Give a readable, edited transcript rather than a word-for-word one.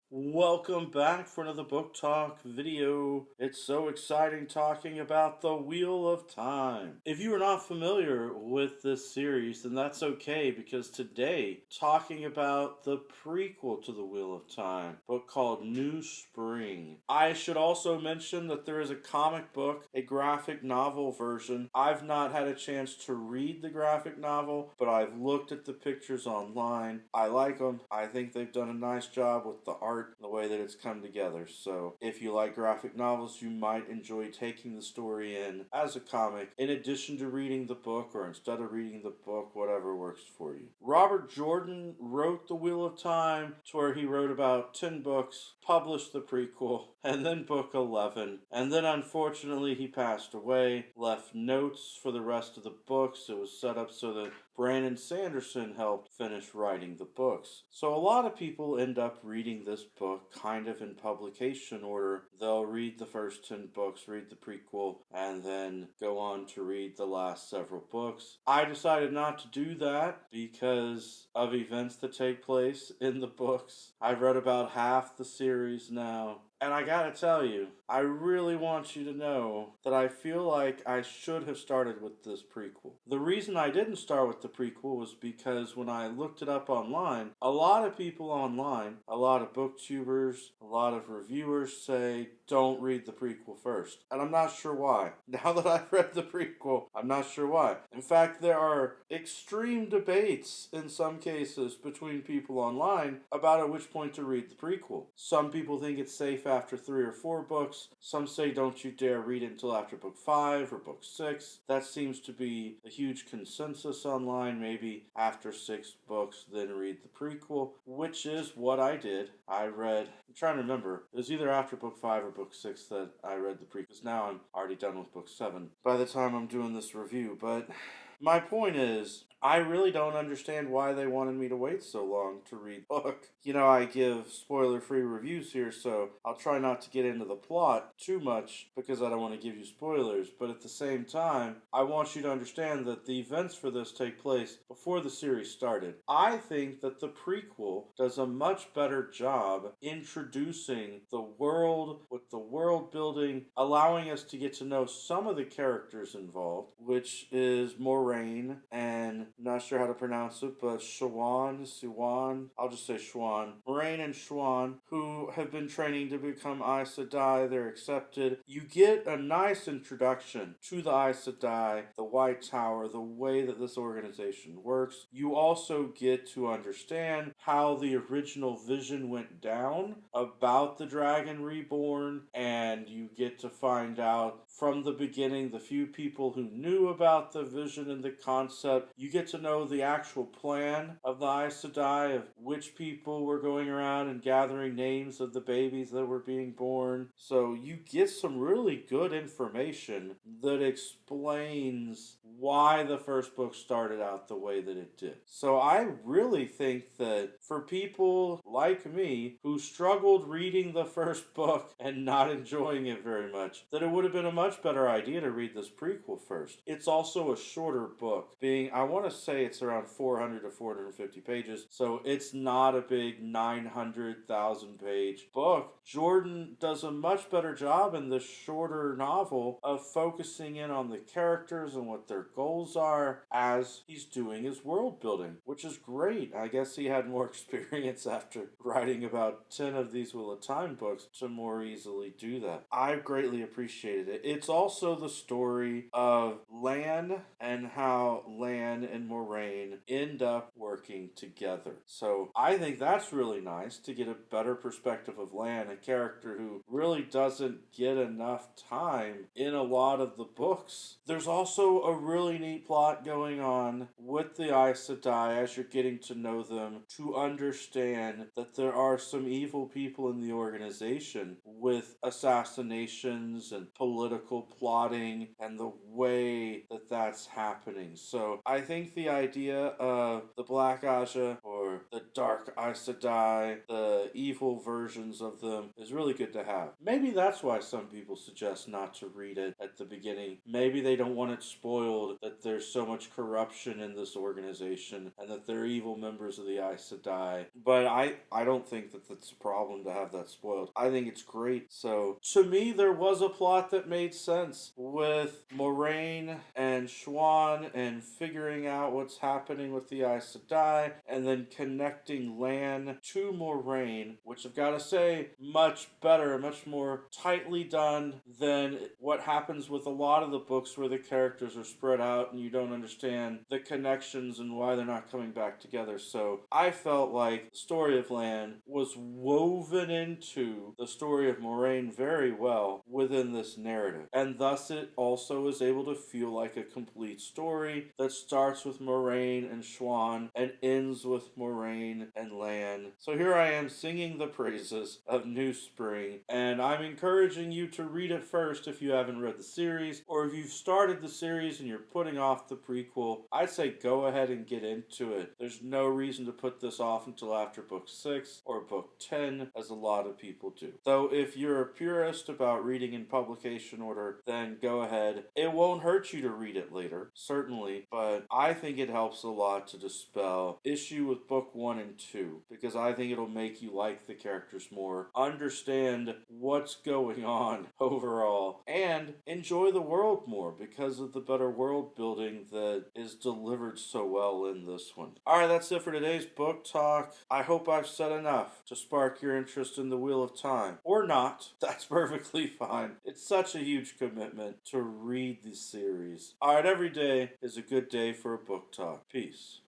Welcome back for another book talk video. It's so exciting talking about The Wheel of Time. If you are not familiar with this series, then that's okay because today, talking about the prequel to The Wheel of Time, book called New Spring. I should also mention that there is a comic book, a graphic novel version. I've not had a chance to read the graphic novel, but I've looked at the pictures online. I like them. I think they've done a nice job with the art, the way that it's come together. So if you like graphic novels, you might enjoy taking the story in as a comic in addition to reading the book, or instead of reading the book, whatever works for you. Robert Jordan wrote The Wheel of Time, to where he wrote about 10 books, published the prequel, and then book 11. And then unfortunately he passed away, left notes for the rest of the books. It was set up so that Brandon Sanderson helped finish writing the books. So a lot of people end up reading this book kind of in publication order. They'll read the first 10 books, read the prequel, and then go on to read the last several books. I decided not to do that because of events that take place in the books. I've read about half the series now. And I gotta tell you, I really want you to know that I feel like I should have started with this prequel. The reason I didn't start with the prequel was because when I looked it up online, a lot of people online, a lot of booktubers, a lot of reviewers say, don't read the prequel first. And I'm not sure why. Now that I've read the prequel, I'm not sure why. In fact, there are extreme debates in some cases between people online about at which point to read the prequel. Some people think it's safe after 3 or 4 books. Some say don't you dare read it until after book 5 or book 6. That seems to be a huge consensus online. Maybe after 6 books, then read the prequel, which is what I did. I'm trying to remember. It was either after book 5 or book 6 that I read the prequels. Now I'm already done with book 7 by the time I'm doing this review. But my point is, I really don't understand why they wanted me to wait so long to read the book. I give spoiler-free reviews here, so I'll try not to get into the plot too much because I don't want to give you spoilers. But at the same time, I want you to understand that the events for this take place before the series started. I think that the prequel does a much better job introducing the world with the world building, allowing us to get to know some of the characters involved, which is Moraine and I'm not sure how to pronounce it, but Siwan, I'll just say Schwan. Moraine and Schwan, who have been training to become Aes Sedai. They're accepted. You get a nice introduction to the Aes Sedai, the White Tower, the way that this organization works. You also get to understand how the original vision went down about the Dragon Reborn, and you get to find out from the beginning the few people who knew about the vision and the concept. You get to know the actual plan of the Aes Sedai, of which people were going around and gathering names of the babies that were being born. So you get some really good information that explains why the first book started out the way that it did. So I really think that for people like me who struggled reading the first book and not enjoying it very much, that it would have been a much better idea to read this prequel first. It's also a shorter book, I want to say it's around 400 to 450 pages, so it's not a big 900,000 page book. Jordan does a much better job in this shorter novel of focusing in on the characters and what their goals are as he's doing his world building, which is great. I guess he had more experience after writing about 10 of these Wheel of Time books to more easily do that. I greatly appreciated it. It's also the story of Lan and how Lan and Moraine end up working together. So I think that's really nice to get a better perspective of Lan, a character who really doesn't get enough time in a lot of the books. There's also a really neat plot going on with the Aes Sedai as you're getting to know them, to understand that there are some evil people in the organization with assassinations and political plotting and the way that that's happening. So I think the idea of the Black Aja, or the dark Aes Sedai, the evil versions of them, is really good to have. Maybe that's why some people suggest not to read it at the beginning. Maybe they don't want it spoiled that there's so much corruption in this organization and that they're evil members of the Aes Sedai. But I don't think that that's a problem to have that spoiled. I think it's great. So, to me, there was a plot that made sense with Moraine and Siuan and figuring out what's happening with the Aes Sedai and then connecting Lan to Moraine, which I've got to say, much better, much more tightly done than what happens with a lot of the books where the characters are spread out and you don't understand the connections and why they're not coming back together. So I felt like the story of Lan was woven into the story of Moraine very well within this narrative. And thus it also is able to feel like a complete story that starts with Moraine and Siuan and ends with Moraine and Lan. So here I am singing the praises of New Spring, and I'm encouraging you to read it first if you haven't read the series, or if you've started the series and you're putting off the prequel, I'd say go ahead and get into it. There's no reason to put this off until after book 6 or book 10, as a lot of people do. Though if you're a purist about reading in publication order, then go ahead. It won't hurt you to read it later, certainly, but I think it helps a lot to dispel issue with book 1 and 2, because I think it'll make you like the characters more, understand what's going on overall, and enjoy the world more because of the better world building that is delivered so well in this one. Alright, that's it for today's book talk. I hope I've said enough to spark your interest in the Wheel of Time. Or not. That's perfectly fine. It's such a huge commitment to read the series. Alright, every day is a good day for a book talk. Peace.